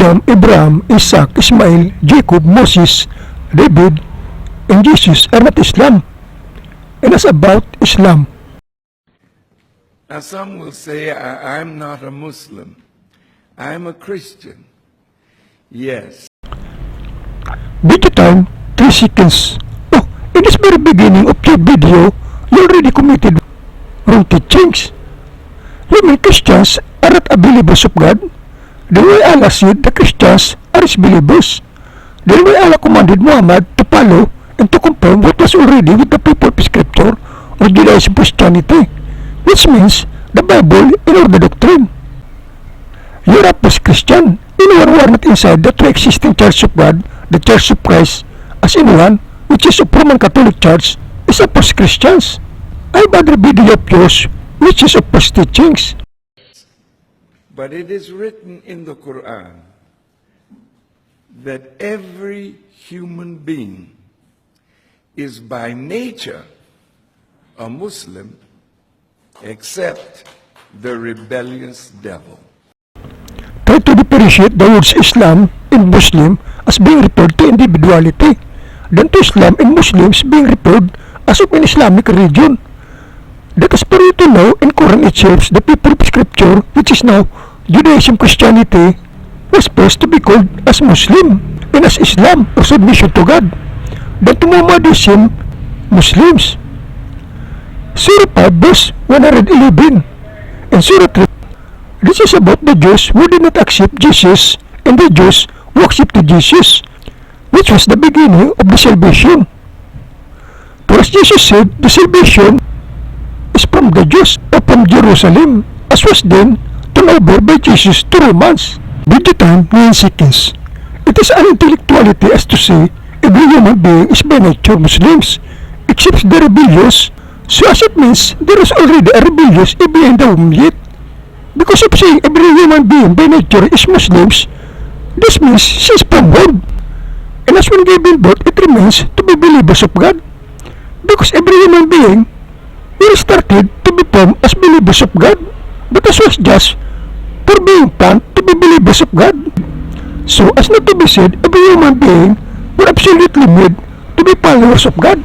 Adam, Abraham, Isaac, Ishmael, Jacob, Moses, David, and Jesus are not Islam. And as about Islam, Now, some will say, I'm not a Muslim. I'm a Christian. Yes. video time 3 seconds. Oh, in this very beginning of your video, you already committed wrong teachings. You mean Christians are not a believers of God? The way Allah said the Christians are His believers. The way Allah commanded Muhammad to follow and to confirm what was already with the people of Scripture or Judaism Christianity, which means the Bible and all the doctrine. You are a post-Christian. Anyone who are not inside the true existing Church of God, the Church of Christ, as anyone which is of Roman Catholic Church, is a post-Christians. I have other video of yours which is of post-teachings. But it is written in the Quran that every human being is by nature a Muslim except the rebellious devil. Try to differentiate the words Islam and Muslim as being referred to individuality, than to Islam and Muslims being referred as of an Islamic religion. That is for you to know in Quran itself, the people of Scripture, which is now Judaism Christianity, was first to be called as Muslim and as Islam or submission to God, than to Mohammedanism, Muslims. Surah 5 verse 111 and Surah 3. This is about the Jews who did not accept Jesus and the Jews who accepted Jesus, which was the beginning of the salvation. For as Jesus said, the salvation is from the Jews or from Jerusalem, as was then turned over by Jesus to Romans. Video time 9 seconds. It is an intellectuality as to say every human being is by nature Muslims, except the rebellious. So as it means there is already a rebellious even in the womb yet. Because of saying every human being by nature is Muslims, this means she is from God. And as when given birth, it remains to be believers of God. Because every human being will started to be formed as believers of God, but as was just for being planned to be believers of God. So as not to be said, every human being were absolutely made to be followers of God.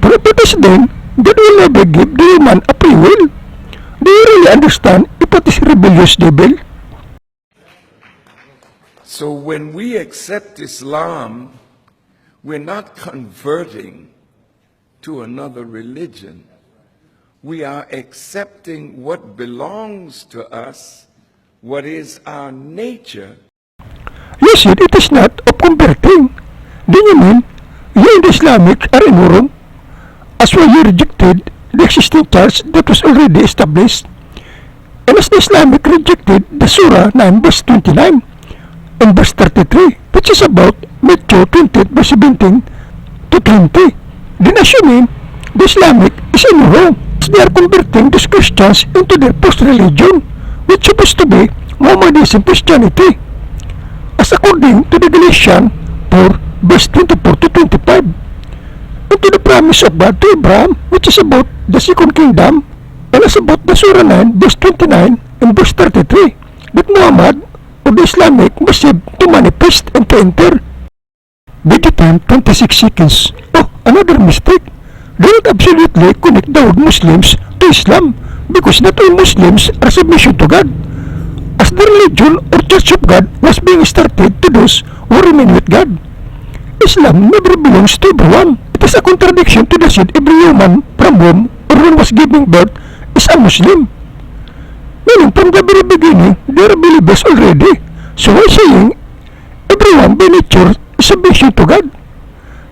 But if it is then, God will never give the human a free will. Do you really understand if it is rebellious devil? So when we accept Islam, we're not converting to another religion. We are accepting what belongs to us, what is our nature. You said it is not of converting. Do you mean you and the Islamic are in wrong? As well you rejected the existing church that was already established, and as the Islamic rejected the Surah 9 verse 29 and verse 33, which is about Matthew 20 verse 17 to 20. Then as you mean the Islamic is in wrong, as they are converting those Christians into their post-religion, which supposed to be Mohammedanism Christianity, as according to the Galatians 4 verse 24 to 25. And to the promise of God to Abraham, which is about the second kingdom, and as about the Surah 9 verse 29 and verse 33, that Muhammad or the Islamic must have to manifest and to enter. Video time 26 seconds. Oh, another mistake. They don't absolutely connect the word Muslims to Islam, because not all Muslims are submission to God, as the religion or Church of God was being started to those who remain with God. Islam never belongs to everyone. It is a contradiction to the said every human from whom or one was giving birth is a Muslim. Meaning from the very beginning, they are believers already. So why saying everyone by nature is submission to God?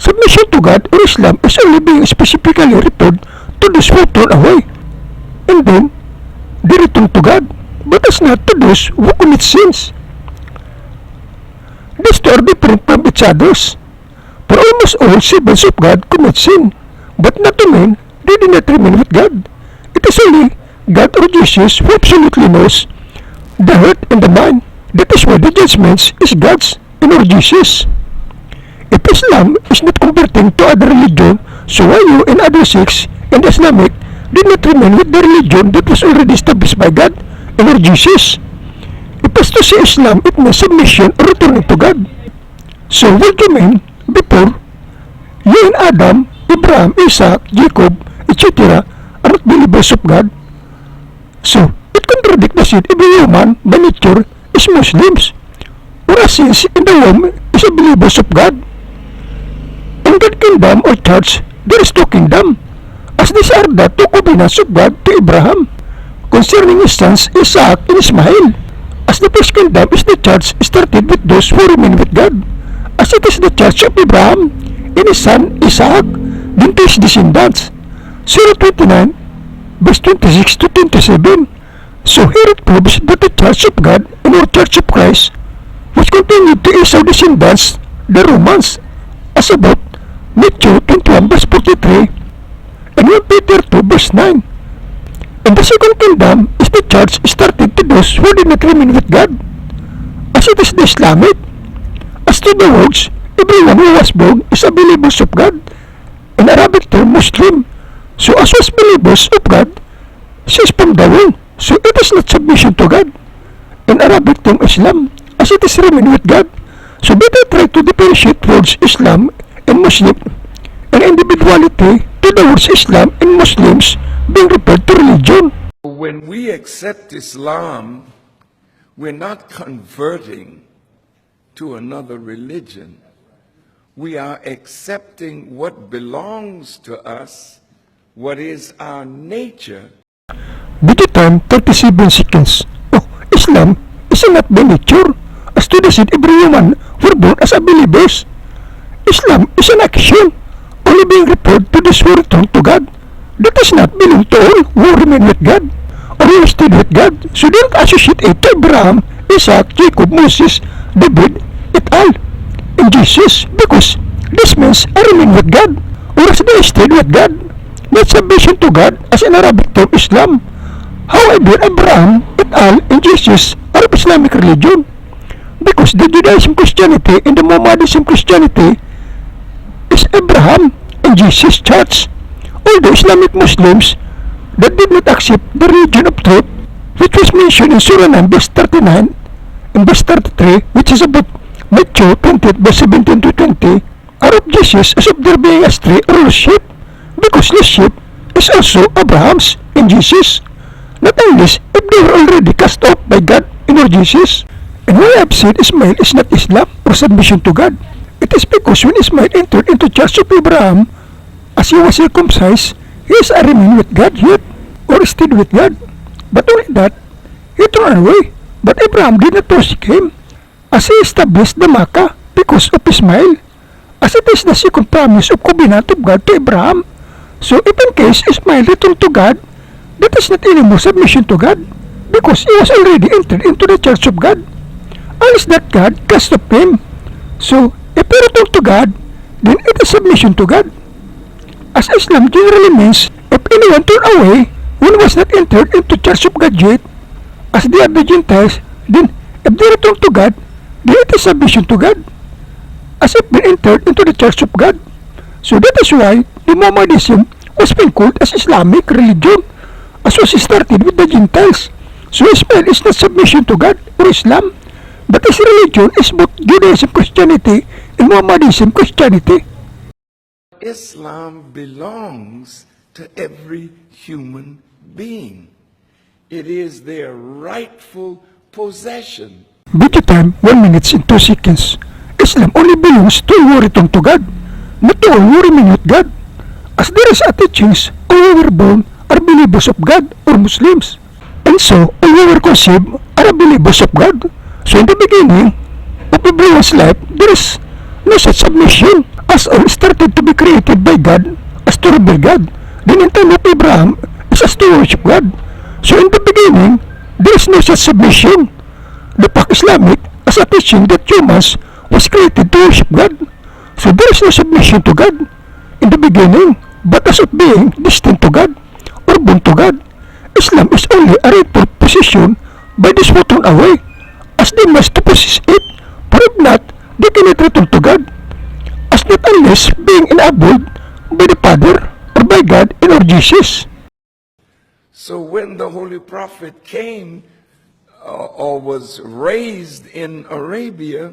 Submission to God or Islam is only being specifically referred to those who turn away, and then they return to God, but as not to those who commit sins. These two are different from each other. For almost all servants of God commit sin, but not to men, they do not remain with God. It is only God or Jesus who absolutely knows the heart and the mind. That is why the judgment is God's and or Jesus. If Islam is not converting to other religion, so why you and other sects and Islamic did not remain with the religion that was already established by God and or Jesus? Ipasto si Islam it means submission or returning to God. So what do you mean before you and Adam, Abraham, Isaac, Jacob, etc. are not believers of God? So it contradicts the said every human by nature is Muslims, whereas since in the womb is a believers of God. In God's kingdom or church, there is two kingdom, as these are the two covenants of God to Abraham concerning his sons Isaac and Ishmael. As the first kingdom is the church started with those who remain with God, as it is the church of Abraham and his son Isaac, then to his descendants. Surah 29, verse 26 to 27. So here it proves that the church of God and our church of Christ, which continued to Esau descendants, the Romans, as about Matthew 21 verse 43 and 1 Peter 2 verse 9. And the second kingdom is the church started to those who did not remain with God, as it is the Islamic. As to the words, everyone who was born is a believer of God, in Arabic term Muslim. So as was believers of God, says from the womb, so it is not submission to God, in Arabic term Islam, as it is remain with God. So better try to differentiate words Islam and Muslim and individuality to the words Islam and Muslims being referred to religion. When we accept Islam, we're not converting to another religion. We are accepting what belongs to us, what is our nature. Video time 37 seconds. Oh, Islam is not by nature, as to the said every human were born as a believers. Islam is an action, only being referred to this who return to God. That does not belong to all who remain with God, or who stayed with God. So don't associate it to Abraham, Isaac, Jacob, Moses, David, et al. And Jesus, because this means I remain with God, or as they stayed with God, not submission to God as in Arabic term Islam. However, Abraham, et al. And Jesus are of Islamic religion, because the Judaism Christianity and the Mohammedanism Christianity is Abraham and Jesus church. Although Islamic Muslims that did not accept the religion of truth, which was mentioned in Surah 9 verse 39 and verse 33, which is about Matthew 20 verse 17 to 20, are of Jesus as of their being astray or lost sheep, because lost sheep is also Abraham's and Jesus, not unless if they were already cast off by God in our Jesus. And why I have said Ishmael is not Islam or submission to God, it is because when Ishmael entered into church of Abraham, as he was circumcised, he is a remain with God yet, or stayed with God. But only that, he turned away. But Abraham did not forsake him, as he established the Makkah because of Ishmael, as it is the second promise of covenant of God to Abraham. So if in case Ishmael returned to God, that is not anymore submission to God, because he was already entered into the church of God, unless that God cast off him. So if he returned to God, then it is submission to God. As Islam generally means, if anyone turned away when was not entered into church of God yet, as they are the Gentiles, then if they return to God, then it is submission to God, as if they entered into the church of God. So that is why the Mohammedanism was being called as Islamic religion, as was started with the Gentiles. So Ismail is not submission to God or Islam, but his religion is both Judaism Christianity and Mohammedanism Christianity. Islam belongs to every human being. It is their rightful possession. Video time 1 minute and 2 seconds. Islam only belongs to all who return to God, not to all who remain with God, as there is a teachings all who were born are believers of God or Muslims, and so all who were conceived are believers of God. So in the beginning of everyone's life, there is no such submission, as all started to be created by God as to revere God. Then in time of Abraham is as to worship God. So in the beginning, there is no such submission. The fact Islamic as a teaching that humans was created to worship God. So there is no submission to God in the beginning, but as of being distinct to God or born to God, Islam is only a rightful position by this who turn away, as they must to possess it, for if not, they cannot return to God, as not unless being enabled by the Father or by God in our Jesus. So when the Holy Prophet came or was raised in Arabia,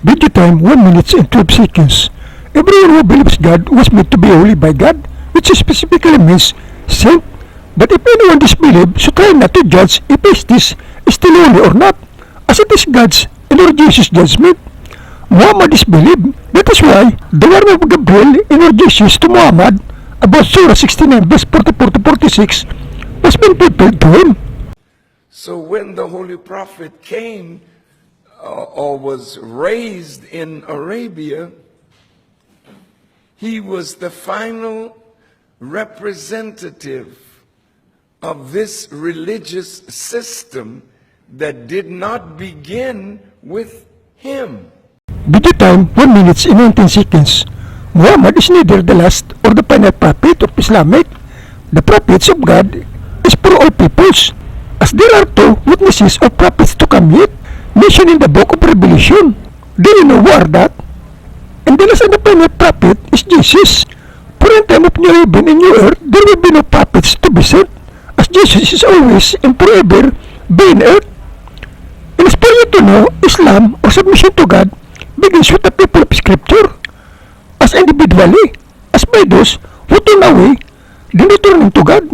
Video time 1 minute and 12 seconds. Everyone who believes God was made to be holy by God, which specifically means saint. But if anyone disbelieves, so try not to judge if this is still holy or not, as it is God's and Lord Jesus' judgment. Muhammad disbelieved. That is why the word of Gabriel in Lord Jesus to Muhammad about Surah 69 verse 44 to 46 was being fulfilled to him. so when the Holy Prophet came or was raised in Arabia, he was the final representative of this religious system that did not begin with him. Video time 1 minute and 19 seconds. Muhammad is neither the last or the final prophet of Islamic. The prophets of God is for all peoples, as there are two witnesses of prophets to come yet, mentioned in the book of Revelation. Do you know who are that? And the last and the final prophet is Jesus. For in time of new heaven and new earth, there will be no prophets to be sent, as Jesus is always and forever being earth. And as for you to know, Islam or submission to God begins with the people of Scripture, as individually, as by those who turn away, then returning to God,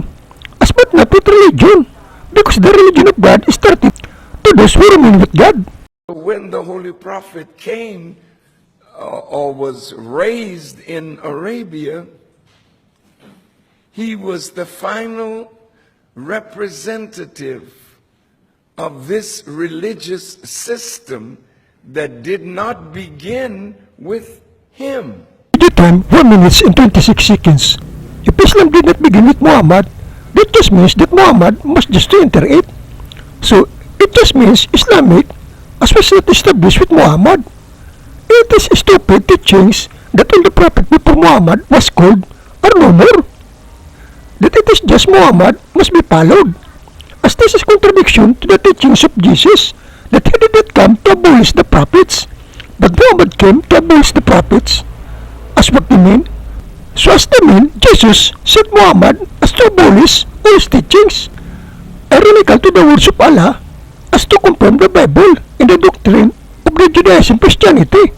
as but not with religion, because the religion of God is started to those who remain with God. When the Holy Prophet came or was raised in Arabia, he was the final representative of this religious system that did not begin with him. At the time, 1 minute and 26 seconds. If Islam did not begin with Muhammad, that just means that Muhammad must just to enter it. So, it just means Islamic as was not established with Muhammad. It is stupid teachings that all the prophet before Muhammad was called are no more. That it is just Muhammad must be followed, as this is contradiction to the teachings of Jesus, that he did not come to abolish the prophets, but Muhammad came to abolish the prophets. As what they mean? So as they mean, Jesus sent Muhammad as to abolish all his teachings, ironical to the words of Allah, as to confirm the Bible in the doctrine of the Judaism Christianity.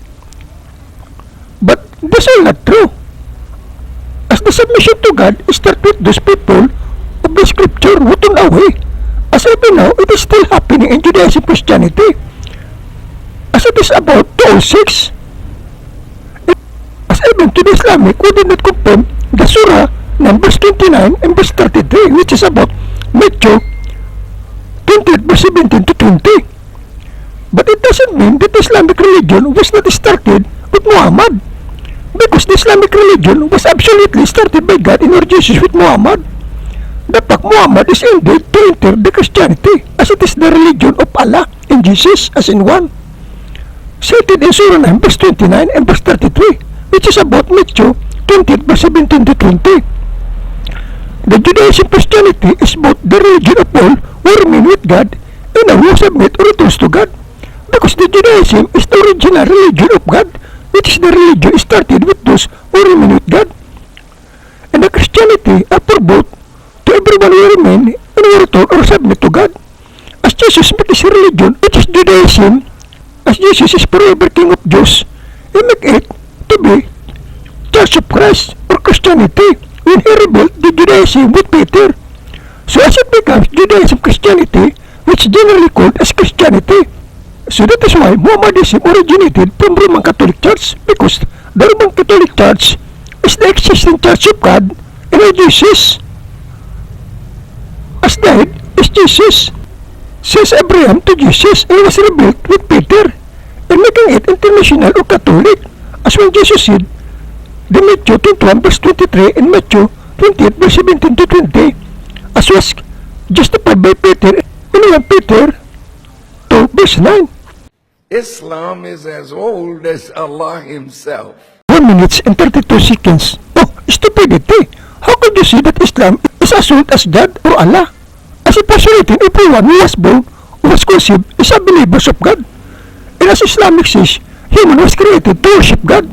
But this is not true, as the submission to God starts with those people of the Scripture who turn away, as even now it is still happening in Judaism Christianity, as it is about 206. As even to the Islamic who did not confirm the Surah verse 29 and verse 33, which is about Matthew 28 verse 17 to 20. But it doesn't mean that the Islamic religion was not started with Muhammad, because the Islamic religion was absolutely started by God in Lord Jesus with Muhammad. The fact Muhammad is indeed to enter the Christianity, as it is the religion of Allah and Jesus as in one. Cited in Surah 9 verse 29 and verse 33, which is about Matthew 28 verse 17 to 20. The Judaism Christianity is both the religion of all who remain with God and all who submit or returns to God, because the Judaism is the original religion of God, which is the religion started with those who remain with God. And the Christianity are for both to everyone who remain and who return or submit to God. As Jesus made his religion, which is Judaism, as Jesus is forever King of Jews, he make it to be Church of Christ or Christianity when he rebuilt the Judaism with Peter. So as it becomes Judaism Christianity, which is generally called as Christianity. So that is why Mohammedanism originated from Roman Catholic Church, because the Roman Catholic Church is the existing Church of God, and Jesus as died is Jesus. Says Abraham to Jesus, and was rebuilt with Peter, and making it international or Catholic, as when Jesus said, the Matthew 21 verse 23 and Matthew 28 verse 17 to 20, as was justified by Peter in 1 Peter 2 verse 9. Islam is as old as Allah himself. 1 minute and 32 seconds. Oh, stupidity! How could you say that Islam is as old as God or Allah? As it was written, everyone who was born or was conceived is a believer of God. And as Islamic says, human was created to worship God.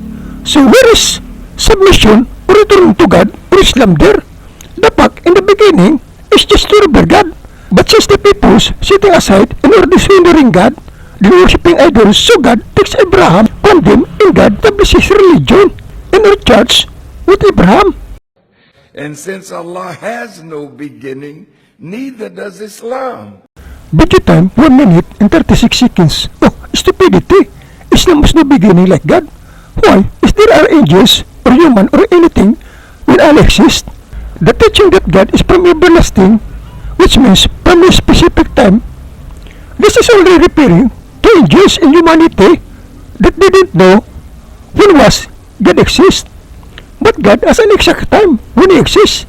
So where is submission or return to God or Islam there? The fact in the beginning is just to revere God. But since the people Jews setting aside and or dishonoring God, then worshipping idols, so God takes Abraham from them and God establishes religion and or church with Abraham. And since Allah has no beginning, neither does Islam. Video time 1 minute and 36 seconds. Oh, stupidity! Islam has no beginning like God. Why? Is there are angels or human or anything when Allah exists? The teaching that God is from everlasting, which means from a specific time. This is only referring to angels in humanity that didn't know when was God exists. But God has an exact time when He exists.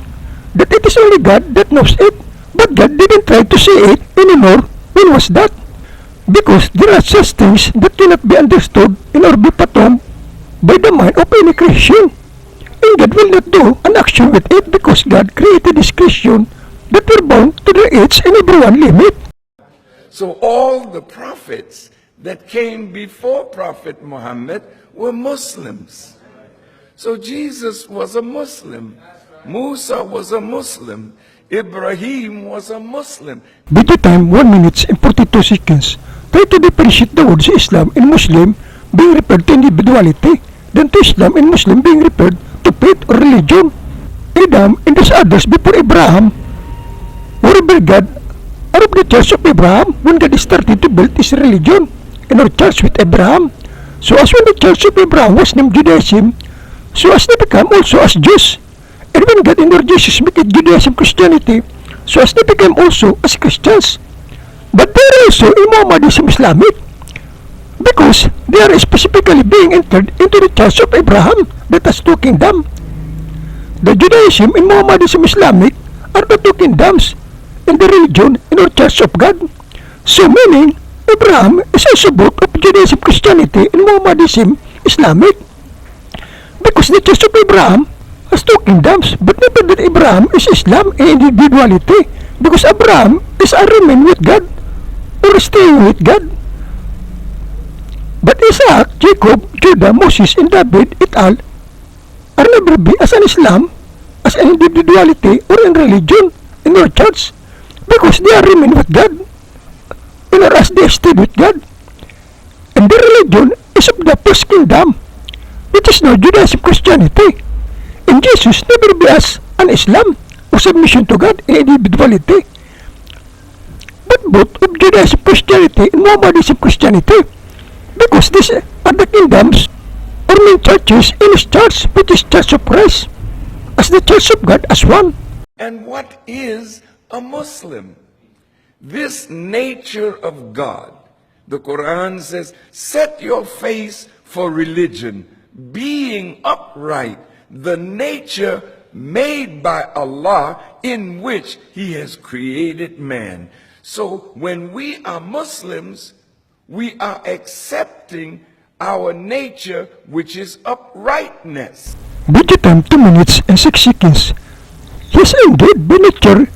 That it is only God that knows it. But God didn't try to say it anymore. When was that? Because there are such things that cannot be understood and or be fathomed by the mind of any creation. And God will not do an action with it because God created His creation that were bound to their each and every one limit. So all the prophets that came before Prophet Muhammad were Muslims. So Jesus was a Muslim. Musa was a Muslim. Ibrahim was a Muslim. Video time 1 minute and 42 seconds. Try to differentiate the words Islam and Muslim being referred to individuality, then to Islam and Muslim being referred to faith or religion. Adam and those others before Abraham were God are of the church of Abraham when God started to build His religion and our church with Abraham. So as when the church of Abraham was named Judaism, so as they become also as Jews. And when God and our Jesus make it Judaism Christianity, so as they become also as Christians. But they are also in Mohammedanism Islamic, because they are specifically being entered into the church of Abraham that has two kingdoms. The Judaism and Mohammedanism Islamic are the two kingdoms in the religion in our church of God. So meaning, Abraham is also both of Judaism Christianity and Mohammedanism Islamic. Because the church of Abraham has two kingdoms, but never that Abraham is Islam and individuality, because Abraham is a remain with God or staying with God. But Isaac, Jacob, Judah, Moses, and David et al. Are never be as an Islam, as an individuality or in religion in our church, because they are remain with God and or as they stayed with God. And their religion is of the first kingdom, which is now Judaism Christianity. And Jesus never be as an Islam or submission to God in individuality, but both of Judaism Christianity and Mohammedanism Christianity, because these are the kingdoms or main churches in His church, which is Church of Christ, as the Church of God as one. And what is a Muslim? This nature of God. The Quran says, set your face for religion, being upright, the nature made by Allah in which He has created man. So when we are Muslims, we are accepting our nature, which is uprightness. Video time 2 minutes and 6 seconds. Yes, indeed, by nature,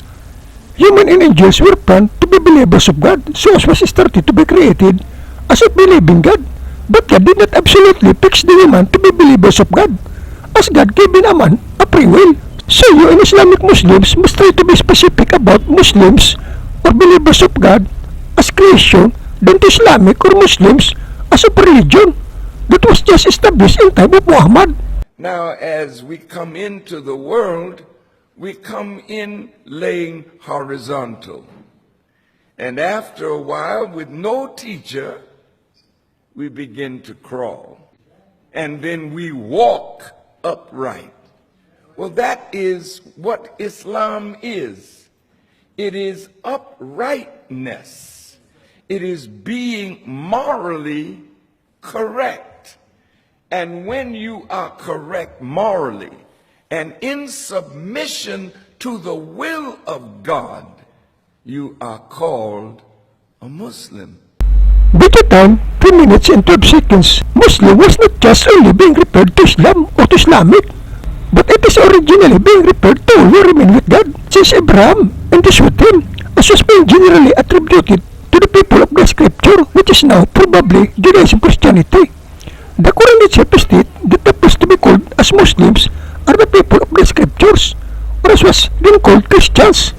human and angels were planned to be believers of God, so as was started to be created as a believing God. But God did not absolutely fix the human to be believers of God, as God gave a man a free will. So you and Islamic Muslims must try to be specific about Muslims or believers of God as creation than to Islamic or Muslims as a religion that was just established in time of Muhammad. Now, as we come into the world, we come in laying horizontal. And after a while, with no teacher, we begin to crawl. And then we walk upright. Well, that is what Islam is. It is uprightness. It is being morally correct. And when you are correct morally and in submission to the will of God, you are called a Muslim. Video time 3 minutes and 12 seconds. Muslim was not just only being referred to Islam or to Islamic, but it is originally being referred to who remain with God since Abraham and this with him, as was being generally attributed to the people of the scripture, which is now probably Judaism Christianity. The Quran itself states that the first to be called as Muslims are the people of the scriptures, or as was then called Christians.